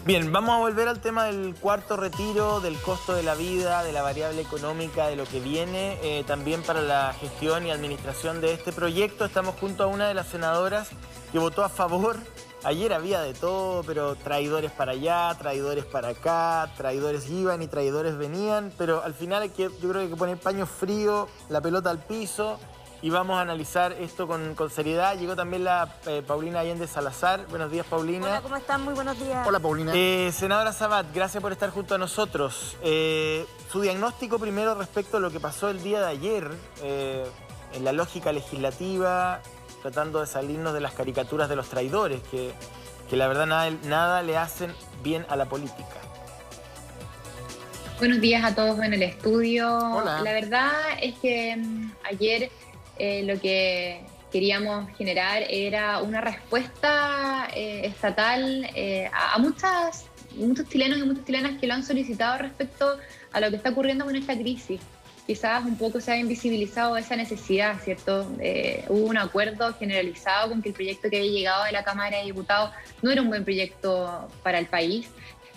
Bien, vamos a volver al tema del cuarto retiro, del costo de la vida, de la variable económica, de lo que viene, también para la gestión y administración de este proyecto. Estamos junto a una de las senadoras que votó a favor. Ayer había de todo, pero traidores para allá, traidores para acá, traidores iban y traidores venían, pero al final yo creo que hay que poner paño frío, la pelota al piso. Y vamos a analizar esto con seriedad. Llegó también la Paulina Allende Salazar. Buenos días, Paulina. Hola, ¿cómo están? Muy buenos días. Hola, Paulina. Senadora Sabat, gracias por estar junto a nosotros. Su diagnóstico primero respecto a lo que pasó el día de ayer en la lógica legislativa, tratando de salirnos de las caricaturas de los traidores, que la verdad nada le hacen bien a la política. Buenos días a todos en el estudio. Hola. La verdad es que ayer lo que queríamos generar era una respuesta estatal a muchos chilenos y muchas chilenas que lo han solicitado respecto a lo que está ocurriendo con esta crisis. Quizás un poco se ha invisibilizado esa necesidad, ¿cierto? Hubo un acuerdo generalizado con que el proyecto que había llegado de la Cámara de Diputados no era un buen proyecto para el país.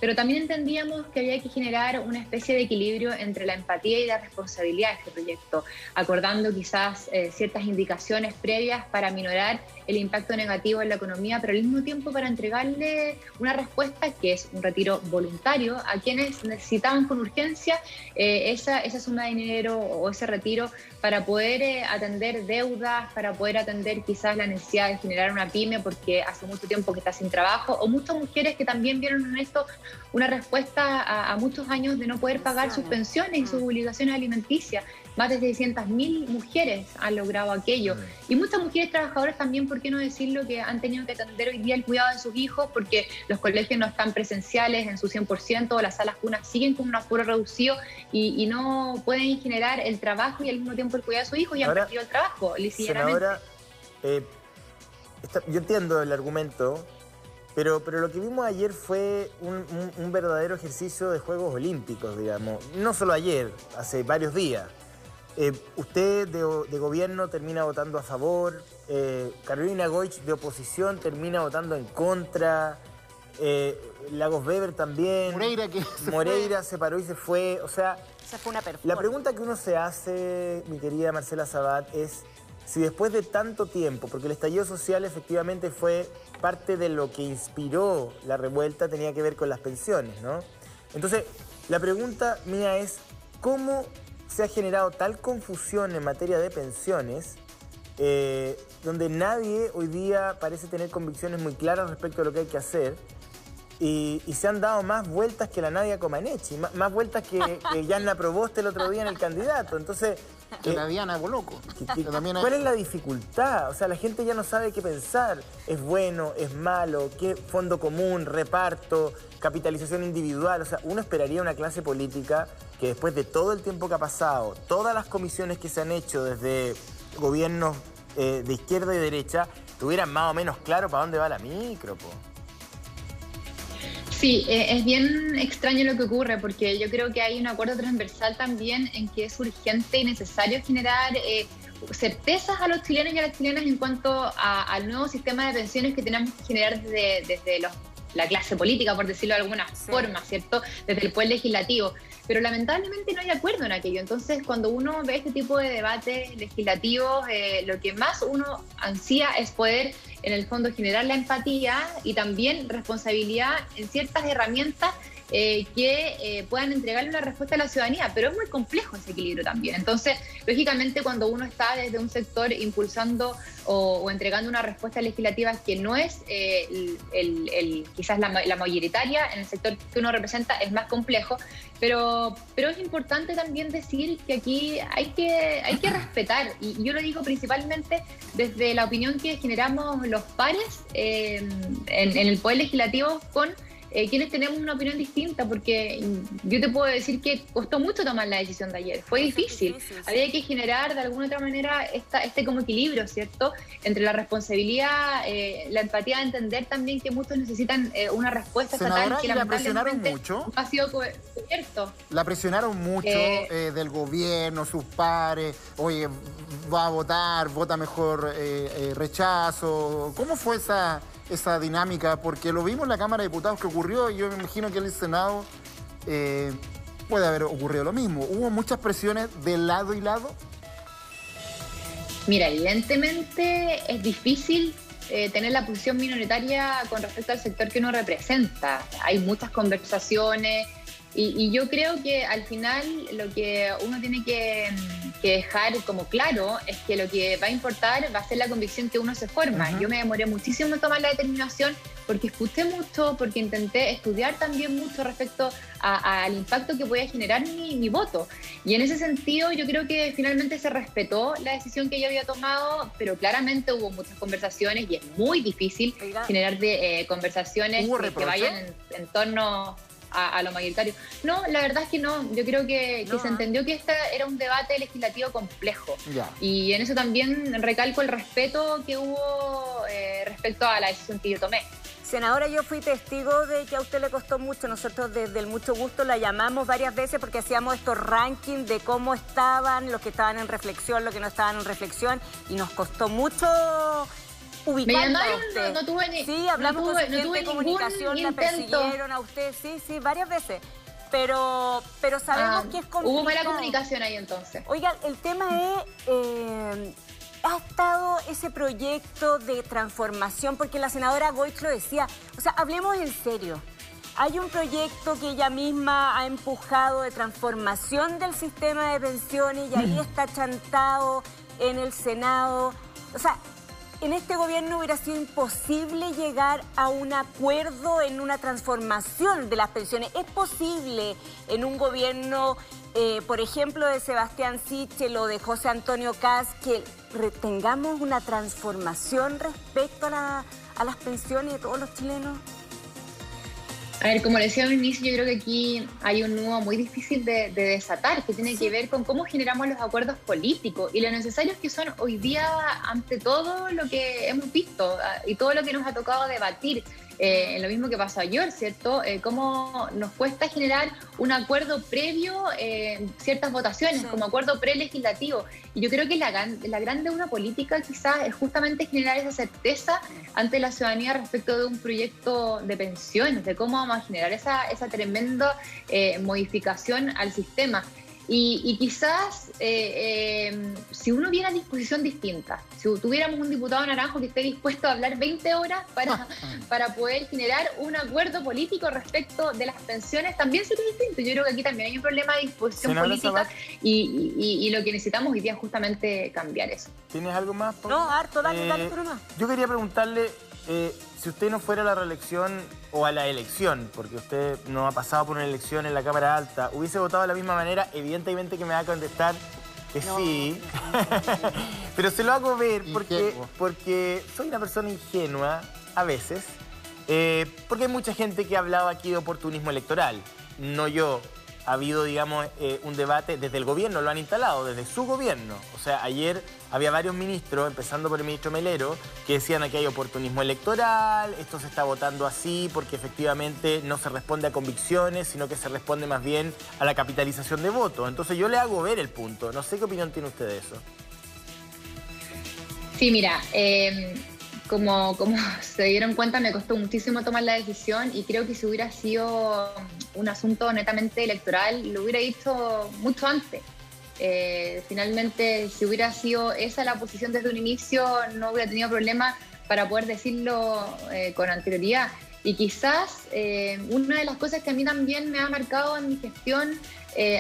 Pero también entendíamos que había que generar una especie de equilibrio entre la empatía y la responsabilidad de este proyecto, acordando quizás ciertas indicaciones previas para minorar el impacto negativo en la economía, pero al mismo tiempo para entregarle una respuesta que es un retiro voluntario a quienes necesitaban con urgencia esa suma de dinero o ese retiro para poder atender deudas, para poder atender quizás la necesidad de generar una pyme porque hace mucho tiempo que está sin trabajo, o muchas mujeres que también vieron en esto una respuesta a muchos años de no poder pagar sus pensiones y sus obligaciones alimenticias. Más de 600.000 mujeres han logrado aquello. Y muchas mujeres trabajadoras también, ¿por qué no decirlo?, que han tenido que atender hoy día el cuidado de sus hijos porque los colegios no están presenciales en su 100%, las salas cunas siguen con un aforo reducido y no pueden generar el trabajo y al mismo tiempo el cuidado de sus hijos y han perdido el trabajo, lícitamente. Senadora, yo entiendo el argumento, pero lo que vimos ayer fue un verdadero ejercicio de Juegos Olímpicos, digamos. No solo ayer, hace varios días. Usted de gobierno termina votando a favor, Carolina Goich de oposición termina votando en contra, Lagos Weber también, Moreira se paró y se fue, o sea, fue una la pregunta que uno se hace, mi querida Marcela Sabat, es si después de tanto tiempo, porque el estallido social efectivamente fue parte de lo que inspiró la revuelta, tenía que ver con las pensiones, ¿no? Entonces, la pregunta mía es, ¿cómo se ha generado tal confusión en materia de pensiones, donde nadie hoy día parece tener convicciones muy claras respecto a lo que hay que hacer, y se han dado más vueltas que la Nadia Comaneci, más vueltas que Yanna Proboste el otro día en el candidato? Entonces, que la Diana Boloco. ¿cuál es la dificultad? O sea, la gente ya no sabe qué pensar. ¿Es bueno? ¿Es malo? ¿Qué fondo común? ¿Reparto? ¿Capitalización individual? O sea, uno esperaría una clase política que después de todo el tiempo que ha pasado, todas las comisiones que se han hecho desde gobiernos de izquierda y derecha, tuvieran más o menos claro para dónde va la micro, po. Sí, es bien extraño lo que ocurre porque yo creo que hay un acuerdo transversal también en que es urgente y necesario generar certezas a los chilenos y a las chilenas en cuanto al nuevo sistema de pensiones que tenemos que generar desde la clase política, por decirlo de alguna forma, ¿cierto? Desde el poder legislativo. Pero lamentablemente no hay acuerdo en aquello. Entonces, cuando uno ve este tipo de debates legislativos, lo que más uno ansía es poder, en el fondo, generar la empatía y también responsabilidad en ciertas herramientas que puedan entregarle una respuesta a la ciudadanía, pero es muy complejo ese equilibrio también. Entonces, lógicamente, cuando uno está desde un sector impulsando o entregando una respuesta legislativa que no es quizás la mayoritaria en el sector que uno representa, es más complejo, pero es importante también decir que aquí hay que respetar, y yo lo digo principalmente desde la opinión que generamos los pares en el Poder Legislativo con quienes tenemos una opinión distinta, porque yo te puedo decir que costó mucho tomar la decisión de ayer, fue difícil. Había que generar de alguna otra manera este como equilibrio, ¿cierto?, entre la responsabilidad, la empatía de entender también que muchos necesitan una respuesta estatal que la presionaron mucho. No ha sido cubierto. La presionaron mucho del gobierno, sus pares, oye, va a votar, vota mejor rechazo. ¿Cómo fue esa dinámica? Porque lo vimos en la Cámara de Diputados que ocurrió y yo me imagino que en el Senado puede haber ocurrido lo mismo. ¿Hubo muchas presiones de lado y lado? Mira, evidentemente es difícil tener la posición minoritaria con respecto al sector que uno representa. Hay muchas conversaciones y yo creo que al final lo que uno tiene que dejar como claro es que lo que va a importar va a ser la convicción que uno se forma. Yo me demoré muchísimo en tomar la determinación porque escuché mucho, porque intenté estudiar también mucho respecto al impacto que podía generar mi voto. Y en ese sentido yo creo que finalmente se respetó la decisión que yo había tomado, pero claramente hubo muchas conversaciones y es muy difícil generar conversaciones que vayan en torno a lo mayoritario. No, la verdad es que no. Yo creo que se entendió que este era un debate legislativo complejo. Y en eso también recalco el respeto que hubo respecto a la decisión que yo tomé. Senadora, yo fui testigo de que a usted le costó mucho. Nosotros desde el Mucho Gusto la llamamos varias veces porque hacíamos estos rankings de cómo estaban, los que estaban en reflexión, los que no estaban en reflexión, y nos costó mucho ubicarla a usted. No tuve ni, sí, hablamos no con su tuve gente de comunicación, la persiguieron a usted, sí, varias veces. Pero sabemos que es complicado. Hubo mala comunicación ahí entonces. Oiga, el tema es... ha estado ese proyecto de transformación, porque la senadora Goich lo decía, o sea, hablemos en serio. Hay un proyecto que ella misma ha empujado de transformación del sistema de pensiones y ahí está chantado en el Senado. O sea, en este gobierno hubiera sido imposible llegar a un acuerdo en una transformación de las pensiones. Es posible en un gobierno, por ejemplo, de Sebastián Sichel o de José Antonio Kast, que tengamos una transformación respecto a las pensiones de todos los chilenos. A ver, como decía al inicio, yo creo que aquí hay un nudo muy difícil de desatar, que tiene que ver con cómo generamos los acuerdos políticos y lo necesarios que son hoy día ante todo lo que hemos visto y todo lo que nos ha tocado debatir. En lo mismo que pasó ayer, ¿cierto? Cómo nos cuesta generar un acuerdo previo, ciertas votaciones, como acuerdo prelegislativo. Y yo creo que la grande una política quizás es justamente generar esa certeza ante la ciudadanía respecto de un proyecto de pensiones, de cómo vamos a generar esa tremenda modificación al sistema. Y quizás si uno viera a disposición distinta, si tuviéramos un diputado naranjo que esté dispuesto a hablar 20 horas para poder generar un acuerdo político respecto de las pensiones, también sería distinto. Yo creo que aquí también hay un problema de disposición política y lo que necesitamos hoy día es justamente cambiar eso. ¿Tienes algo más? No, harto, dale, pero más. Yo quería preguntarle, si usted no fuera a la reelección o a la elección, porque usted no ha pasado por una elección en la Cámara Alta, ¿hubiese votado de la misma manera? Evidentemente que me va a contestar que sí. Pero se lo hago ver porque soy una persona ingenua a veces, porque hay mucha gente que ha hablado aquí de oportunismo electoral. No yo. Ha habido, digamos, un debate desde el gobierno, lo han instalado, desde su gobierno. O sea, ayer había varios ministros, empezando por el ministro Melero, que decían que hay oportunismo electoral, esto se está votando así porque efectivamente no se responde a convicciones, sino que se responde más bien a la capitalización de votos. Entonces yo le hago ver el punto. No sé qué opinión tiene usted de eso. Sí, mira, como se dieron cuenta, me costó muchísimo tomar la decisión y creo que si hubiera sido un asunto netamente electoral, lo hubiera dicho mucho antes. Finalmente, si hubiera sido esa la posición desde un inicio, no hubiera tenido problema para poder decirlo con anterioridad. Y quizás una de las cosas que a mí también me ha marcado en mi gestión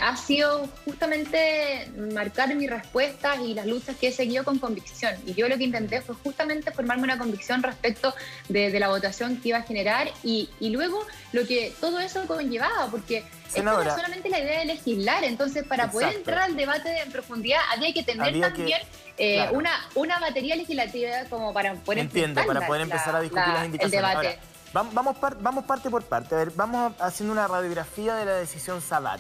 ha sido justamente marcar mis respuestas y las luchas que he seguido con convicción. Y yo lo que intenté fue justamente formarme una convicción respecto de la votación que iba a generar y luego lo que todo eso conllevaba, porque esta no es solamente la idea de legislar. Entonces, para poder entrar al debate en profundidad, había que tener también una batería legislativa como para poder empezar a discutir las indicaciones. El debate. Ahora, vamos parte por parte. A ver, vamos haciendo una radiografía de la decisión Sabat.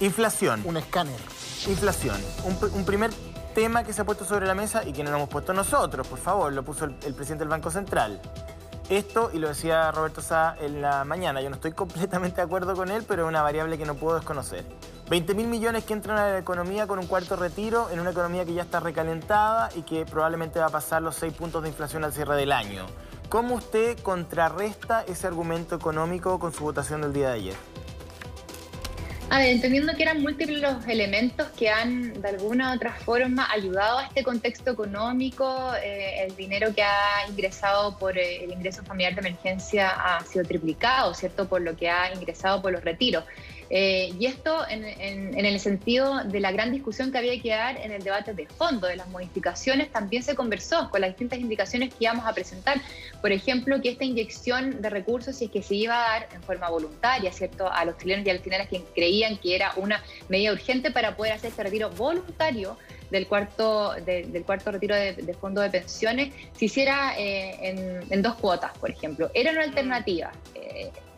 Inflación. Un escáner. Inflación. Un primer tema que se ha puesto sobre la mesa y que no lo hemos puesto nosotros, por favor, lo puso el presidente del Banco Central. Esto, y lo decía Roberto Sá en la mañana, yo no estoy completamente de acuerdo con él, pero es una variable que no puedo desconocer. 20.000 millones que entran a la economía con un cuarto retiro, en una economía que ya está recalentada y que probablemente va a pasar los 6 puntos de inflación al cierre del año. ¿Cómo usted contrarresta ese argumento económico con su votación del día de ayer? A ver, entendiendo que eran múltiples los elementos que han de alguna u otra forma ayudado a este contexto económico, el dinero que ha ingresado por el ingreso familiar de emergencia ha sido triplicado, ¿cierto? Por lo que ha ingresado por los retiros. Y esto en el sentido de la gran discusión que había que dar en el debate de fondo de las modificaciones, también se conversó con las distintas indicaciones que íbamos a presentar. Por ejemplo, que esta inyección de recursos, si es que se iba a dar en forma voluntaria, ¿cierto?, a los chilenos y a las chilenas que creían que era una medida urgente para poder hacer este retiro voluntario del cuarto retiro de fondo de pensiones, se hiciera en 2 cuotas, por ejemplo. Era una alternativa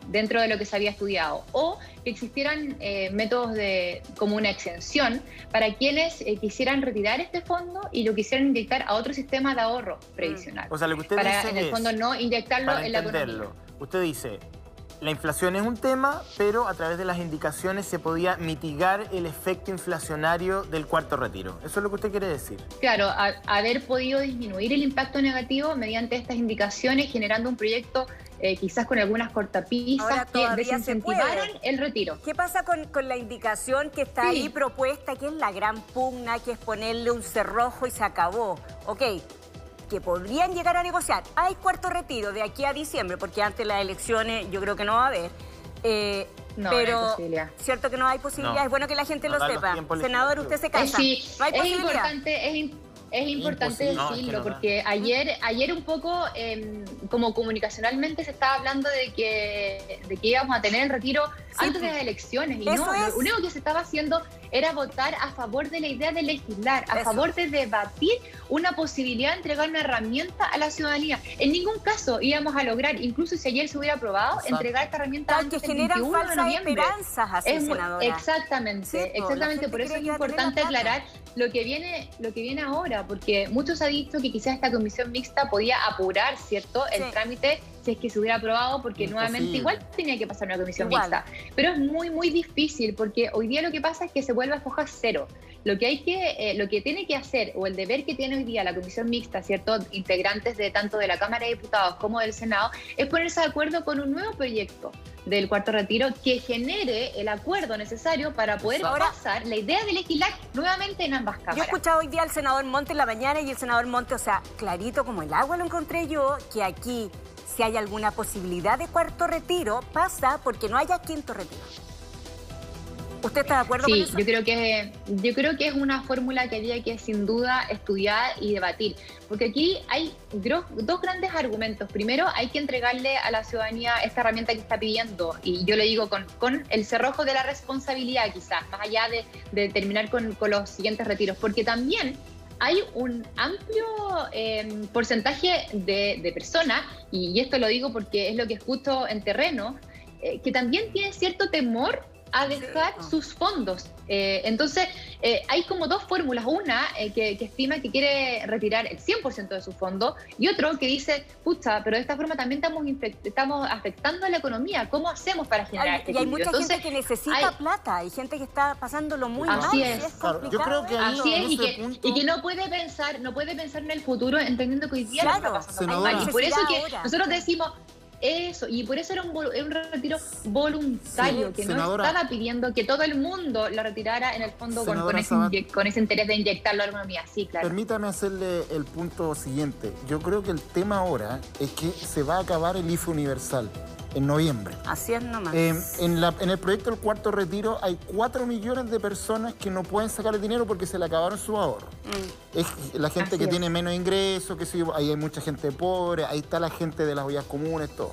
dentro de lo que se había estudiado, o que existieran métodos como una exención para quienes quisieran retirar este fondo y lo quisieran inyectar a otro sistema de ahorro previsional. O sea, lo que usted para, dice en el fondo, no inyectarlo en la economía. Usted dice, la inflación es un tema, pero a través de las indicaciones se podía mitigar el efecto inflacionario del cuarto retiro. ¿Eso es lo que usted quiere decir? Claro, haber podido disminuir el impacto negativo mediante estas indicaciones, generando un proyecto quizás con algunas cortapisas que desincentivaron el retiro. ¿Qué pasa con la indicación que está ahí propuesta, que es la gran pugna, que es ponerle un cerrojo y se acabó? Ok, que podrían llegar a negociar. Hay cuarto retiro de aquí a diciembre, porque antes de las elecciones yo creo que no va a haber. No, pero no hay posibilidad. Cierto que no hay posibilidad. No. Es bueno que la gente No lo sepa. Senador, usted se casa. Sí, no hay posibilidad. Es importante decirlo, porque ayer un poco, como comunicacionalmente se estaba hablando de que íbamos a tener el retiro antes de las elecciones, y no, lo único que se estaba haciendo era votar a favor de la idea de legislar, a favor de debatir una posibilidad de entregar una herramienta a la ciudadanía. En ningún caso íbamos a lograr, incluso si ayer se hubiera aprobado, entregar esta herramienta antes del 21 de noviembre. Esperanzas así, senadora. Exactamente, por eso es importante aclarar lo que viene ahora, porque muchos han dicho que quizás esta comisión mixta podía apurar, ¿cierto?, el trámite si es que se hubiera aprobado, porque nuevamente igual tenía que pasar una comisión mixta. Pero es muy, muy difícil, porque hoy día lo que pasa es que se vuelve a foja cero. Lo que tiene que hacer, o el deber que tiene hoy día la comisión mixta, ¿cierto?, integrantes de tanto de la Cámara de Diputados como del Senado, es ponerse de acuerdo con un nuevo proyecto del cuarto retiro que genere el acuerdo necesario para poder pasar la idea de legislar nuevamente en ambas cámaras. Yo he escuchado hoy día al senador Monte en la mañana, y el senador Monte, o sea, clarito como el agua lo encontré yo, que aquí, si hay alguna posibilidad de cuarto retiro, pasa porque no haya quinto retiro. ¿Usted está de acuerdo con eso? Sí, yo creo que es una fórmula que había que sin duda estudiar y debatir, porque aquí hay dos grandes argumentos. Primero, hay que entregarle a la ciudadanía esta herramienta que está pidiendo, y yo le digo con el cerrojo de la responsabilidad, quizás, más allá de terminar con los siguientes retiros, porque también hay un amplio porcentaje de personas, y esto lo digo porque es lo que escucho en terreno, que también tienen cierto temor a dejar sus fondos. Entonces, hay como 2 fórmulas. Una que estima que quiere retirar el 100% de su fondo, y otro que dice, pucha, pero de esta forma también estamos afectando a la economía. ¿Cómo hacemos para generar este equilibrio? Y hay mucha Entonces, gente que necesita plata, hay gente que está pasándolo muy mal. Así es. Claro, yo creo que ahí, así es, y que punto... no puede pensar en el futuro, entendiendo que hoy día lo está pasando muy mal. Y por eso que nosotros decimos eso, y por eso era un retiro voluntario, que senadora, no estaba pidiendo que todo el mundo lo retirara en el fondo con ese interés de inyectarlo a la economía. Sí, claro. Permítame hacerle el punto siguiente. Yo creo que el tema ahora es que se va a acabar el IFE universal en noviembre. Así es nomás. En el proyecto del cuarto retiro hay 4 millones de personas que no pueden sacar el dinero porque se le acabaron sus ahorros. Es la gente que tiene menos ingresos, que sí, ahí hay mucha gente pobre, ahí está la gente de las ollas comunes, todo.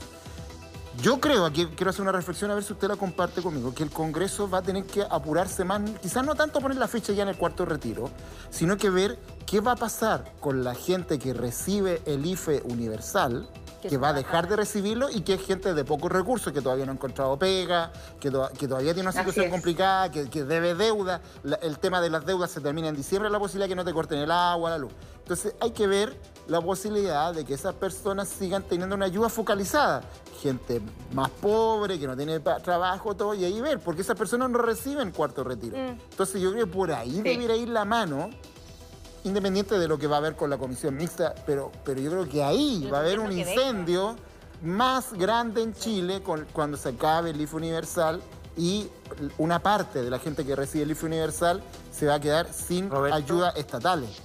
Yo creo, aquí quiero hacer una reflexión a ver si usted la comparte conmigo, que el Congreso va a tener que apurarse más, quizás no tanto poner la ficha ya en el cuarto retiro, sino que ver qué va a pasar con la gente que recibe el IFE universal que va a dejar de recibirlo y que es gente de pocos recursos, que todavía no ha encontrado pega, que todavía tiene una situación complicada, que debe deuda. El tema de las deudas se termina en diciembre, la posibilidad de que no te corten el agua, la luz. Entonces hay que ver la posibilidad de que esas personas sigan teniendo una ayuda focalizada. Gente más pobre, que no tiene trabajo, todo, y ahí ver, porque esas personas no reciben cuarto retiro. Entonces yo creo que por ahí debería ir la mano, independiente de lo que va a haber con la comisión mixta, pero yo creo que ahí va a haber un incendio más grande en Chile cuando se acabe el IFE universal y una parte de la gente que recibe el IFE universal se va a quedar sin ayudas estatales.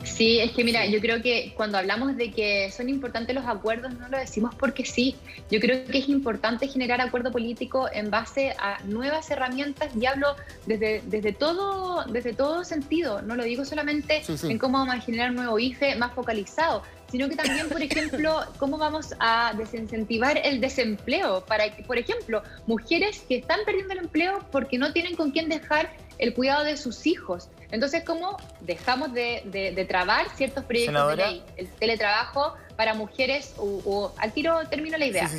Sí, es que mira, yo creo que cuando hablamos de que son importantes los acuerdos, no lo decimos porque sí. Yo creo que es importante generar acuerdo político en base a nuevas herramientas y hablo desde todo sentido. No lo digo solamente en cómo vamos a generar un nuevo IFE más focalizado, sino que también, por ejemplo, cómo vamos a desincentivar el desempleo para que, por ejemplo, mujeres que están perdiendo el empleo porque no tienen con quién dejar el cuidado de sus hijos. Entonces, ¿cómo dejamos de trabar ciertos proyectos de ley? El teletrabajo para mujeres, o al tiro termino la idea,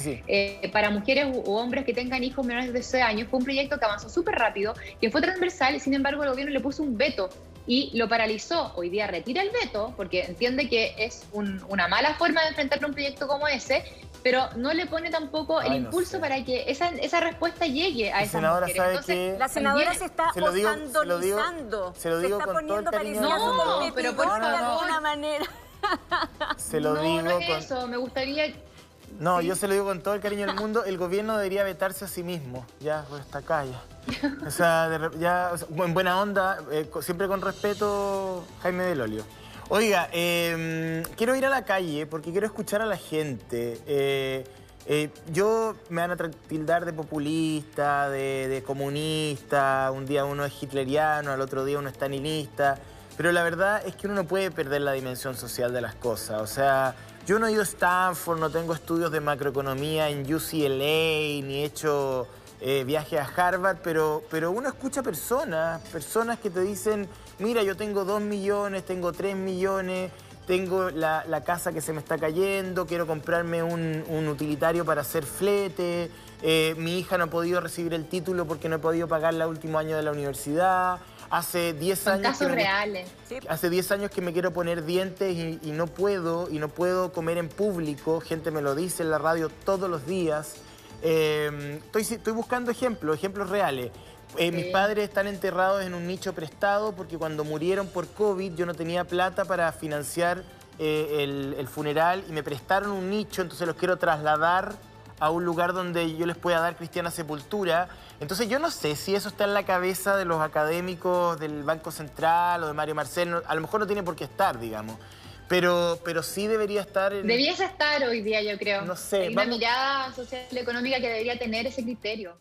para mujeres u hombres que tengan hijos menores de 12 años, fue un proyecto que avanzó súper rápido, que fue transversal, sin embargo el gobierno le puso un veto y lo paralizó. Hoy día retira el veto porque entiende que es una mala forma de enfrentar un proyecto como ese, pero no le pone tampoco el impulso para que esa respuesta llegue a esas mujeres. Entonces, la senadora se está osandolizando. Se lo digo está con todo el cariño. No, pero por favor. De alguna manera. Se lo digo no es eso, me gustaría... No, yo se lo digo con todo el cariño del mundo. El gobierno debería vetarse a sí mismo. Ya, por esta calle. O sea, en buena onda, siempre con respeto, Jaime Del Olio. Oiga, quiero ir a la calle porque quiero escuchar a la gente. Yo me van a tildar de populista, de comunista. Un día uno es hitleriano, al otro día uno es stalinista. Pero la verdad es que uno no puede perder la dimensión social de las cosas. O sea, yo no he ido a Stanford, no tengo estudios de macroeconomía en UCLA, ni he hecho viaje a Harvard, pero uno escucha personas que te dicen, mira, yo tengo 2 millones, tengo 3 millones, tengo la casa que se me está cayendo, quiero comprarme un utilitario para hacer flete, mi hija no ha podido recibir el título porque no he podido pagar el último año de la universidad. Hace 10 años... Son casos reales. Hace 10 años que me quiero poner dientes y no puedo comer en público. Gente me lo dice en la radio todos los días. Estoy buscando ejemplos reales. Mis padres están enterrados en un nicho prestado porque cuando murieron por COVID yo no tenía plata para financiar el funeral y me prestaron un nicho, entonces los quiero trasladar a un lugar donde yo les pueda dar cristiana sepultura. Entonces yo no sé si eso está en la cabeza de los académicos del Banco Central o de Mario Marcel. A lo mejor no tiene por qué estar, digamos. Pero sí debería estar... Deberías estar hoy día, yo creo. No sé. Hay una mirada social económica que debería tener ese criterio.